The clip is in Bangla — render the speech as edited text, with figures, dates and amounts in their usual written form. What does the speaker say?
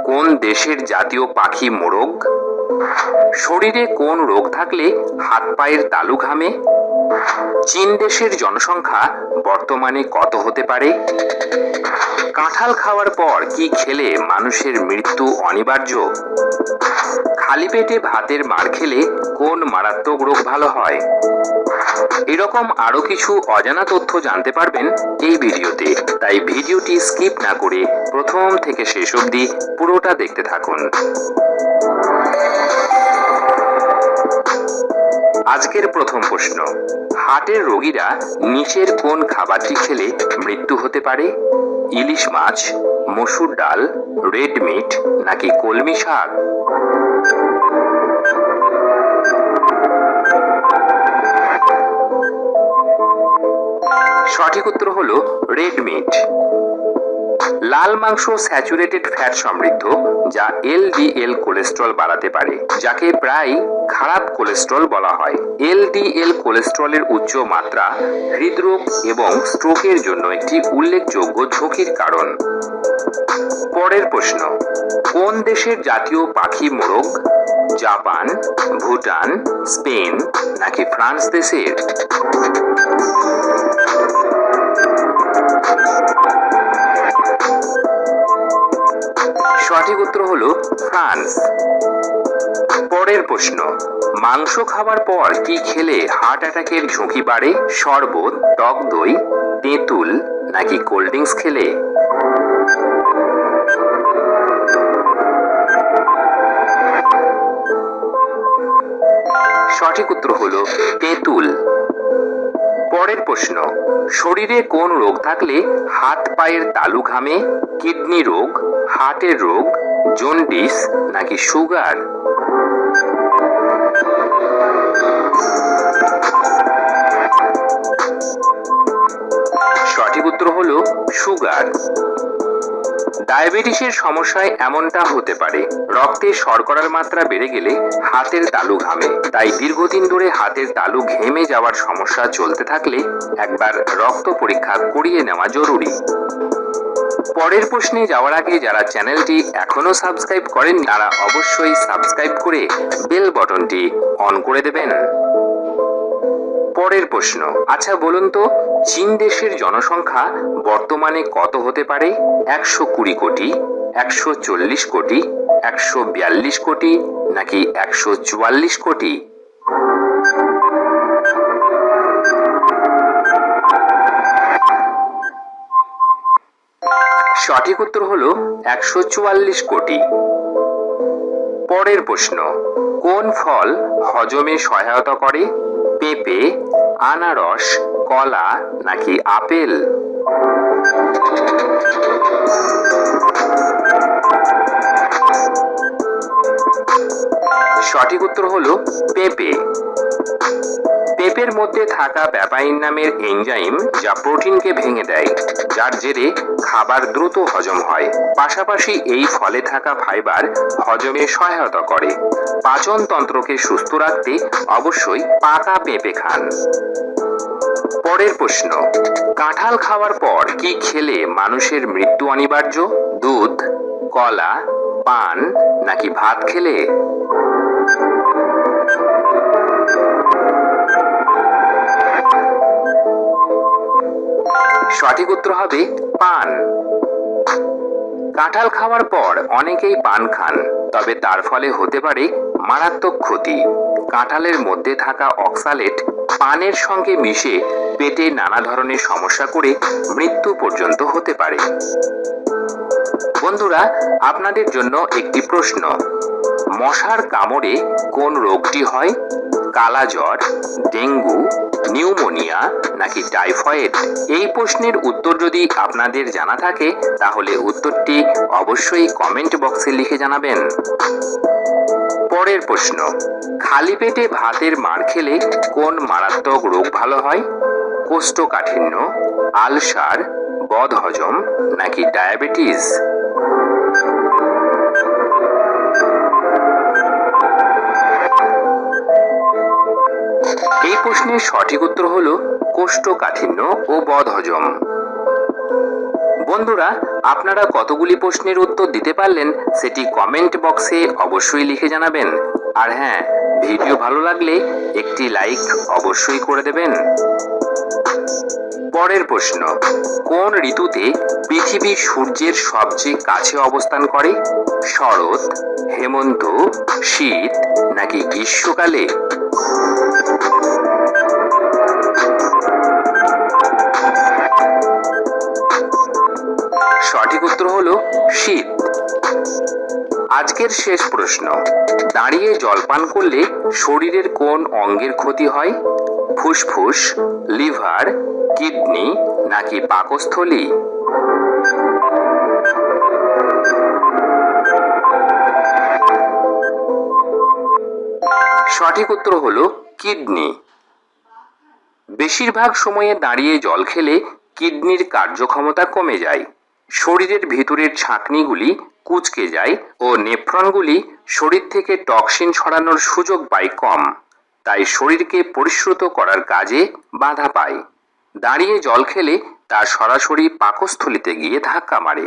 কোন দেশের জাতীয় পাখি মোরগ? শরীরে কোন রোগ থাকলে হাত পায়ের তালু ঘামে? চীন দেশের জনসংখ্যা বর্তমানে কত হতে পারে? কাঁঠাল খাওয়ার পর কি খেলে মানুষের মৃত্যু অনিবার্য? খালি পেটে ভাতের মার খেলে কোন মারাত্মক রোগ ভালো হয়? এরকম আরো কিছু অজানা তথ্য জানতে পারবেন এই ভিডিওতে, তাই ভিডিওটি স্কিপ না করে প্রথম থেকে শেষ অবধি পুরোটা দেখতে থাকুন। আজকের প্রথম প্রশ্ন, হার্টের রোগীরা নিচের কোন খাবারটি খেলে মৃত্যু হতে পারে? ইলিশ মাছ, মসুর ডাল, রেড মিট নাকি কলমি শাক? সঠিক উত্তর হলো রেড মিট। লাল মাংস স্যাচুরেটেড ফ্যাট সমৃদ্ধ, যা এলডিএল কোলেস্ট্রল বাড়াতে পারে, যাকে প্রায় খারাপ কোলেস্ট্রল বলা হয়। এলডিএল কোলেস্ট্রলের উচ্চ মাত্রা হৃদরোগ এবং স্ট্রোকের জন্য একটি উল্লেখযোগ্য ঝুঁকির কারণ। পরের প্রশ্ন, কোন দেশের জাতীয় পাখি মোরগ? জাপান, ভুটান, স্পেন নাকি ফ্রান্স দেশের? সঠিক উত্তর হলো ফ্রান্স। পরের প্রশ্ন, মাংস খাওয়ার পর কি খেলে হার্ট অ্যাটাকের ঝুঁকি বাড়ে? শরবত, টক দই, তেঁতুল নাকি কোল্ড ড্রিঙ্কস খেলে? সঠিক উত্তর হলো তেঁতুল। পরের প্রশ্ন, শরীরে কোন রোগ থাকলে হাত পায়ের তালু ঘামে? কিডনি রোগ, হার্টের রোগ, জন্ডিস নাকি সুগার? সঠিক উত্তর হলো সুগার। ডায়াবেটিসের সমস্যায় এমনটা হতে পারে, রক্তে শর্করার মাত্রা বেড়ে গেলে হাতের তালু ঘামে, তাই দীর্ঘদিন ধরে হাতের তালু ঘেমে যাওয়ার সমস্যা চলতে থাকলে একবার রক্ত পরীক্ষা করিয়ে নেওয়া জরুরি। পরের প্রশ্নে যাওয়ার আগে যারা চ্যানেলটি এখনো সাবস্ক্রাইব করেন তারা অবশ্যই সাবস্ক্রাইব করে বেল বাটনটি অন করে দেবেন। পরের প্রশ্ন, আচ্ছা বলুন তো, চীন দেশের জনসংখ্যা বর্তমানে কত হতে পারে? 120 কোটি, 140 কোটি, 142 কোটি নাকি 144 কোটি? সঠিক উত্তর হলো 144 কোটি। পরের প্রশ্ন, কোন ফল হজমে সহায়তা করে? পেঁপে, আনারস, কলা নাকি আপেল? সঠিক উত্তর হলো পেঁপে। পেঁপের মধ্যে থাকা প্যাপাইন নামের এনজাইম যা প্রোটিনকে ভেঙে দেয়, যার জেরে খাবার দ্রুত হজম হয়। পাশাপাশি এই ফলে থাকা ফাইবার হজমে সহায়তা করে। পাচন তন্ত্রকে সুস্থ রাখতে অবশ্যই পাকা পেঁপে খান। পরের প্রশ্ন, কাঁঠাল খাওয়ার পর কি খেলে মানুষের মৃত্যু অনিবার্য? দুধ, কলা, পান নাকি ভাত খেলে? সঠিক উত্তর হবে পান। কাঁঠাল খাওয়ার পর অনেকেই পান খান, তবে তার ফলে হতে পারে মারাত্মক ক্ষতি। কাঁঠালের মধ্যে থাকা অক্সালেট পানের সঙ্গে মিশে পেটে নানা ধরনের সমস্যা করে মৃত্যু পর্যন্ত হতে পারে। বন্ধুরা, আপনাদের জন্য একটি প্রশ্ন, মশার কামড়ে কোন রোগটি হয়? কালা জ্বর, ডেঙ্গু, নিউমোনিয়া নাকি টাইফয়েড? এই প্রশ্নের উত্তর যদি আপনাদের জানা থাকে তাহলে উত্তরটি অবশ্যই কমেন্ট বক্সে লিখে জানাবেন। পরের প্রশ্ন, খালি পেটে ভাতের মার খেলে কোন মারাত্মক রোগ ভালো হয়? কোষ্ঠকাঠিন্য, আলসার, বদহজম নাকি ডায়াবেটিস? এই প্রশ্নের সঠিক উত্তর হলো কোষ্ঠকাঠিন্য ও বদহজম। বন্ধুরা, আপনারা কতগুলি প্রশ্নের উত্তর দিতে পারলেন সেটি কমেন্ট বক্সে অবশ্যই লিখে জানাবেন। আর হ্যাঁ, ভিডিও ভালো লাগলে একটি লাইক অবশ্যই করে দেবেন। পরের প্রশ্ন, কোন ঋতুতে পৃথিবী সূর্যের সবচেয়ে কাছে অবস্থান করে? শরৎ, হেমন্ত, শীত নাকি গ্রীষ্মকালে? সঠিক উত্তর হলো শীত। আজকের শেষ প্রশ্ন, দাঁড়িয়ে জলপান করলে শরীরের কোন অঙ্গের ক্ষতি হয়? ফুসফুস, লিভার, কিডনি নাকি পাকস্থলী? সঠিক উত্তর হলো কিডনি। বেশিরভাগ সময়ে দাঁড়িয়ে জল খেলে কিডনির কার্যক্ষমতা কমে যায়, শরীরের ভিতরের ছাঁকনিগুলি কুঁচকে যায় ও নেফ্রনগুলি শরীর থেকে টক্সিন ছড়ানোর সুযোগ পায় কম, তাই শরীরকে পরিশ্রুত করার কাজে বাধা পায়। দাঁড়িয়ে জল খেলে তা সরাসরি পাকস্থলীতে গিয়ে ধাক্কা মারে।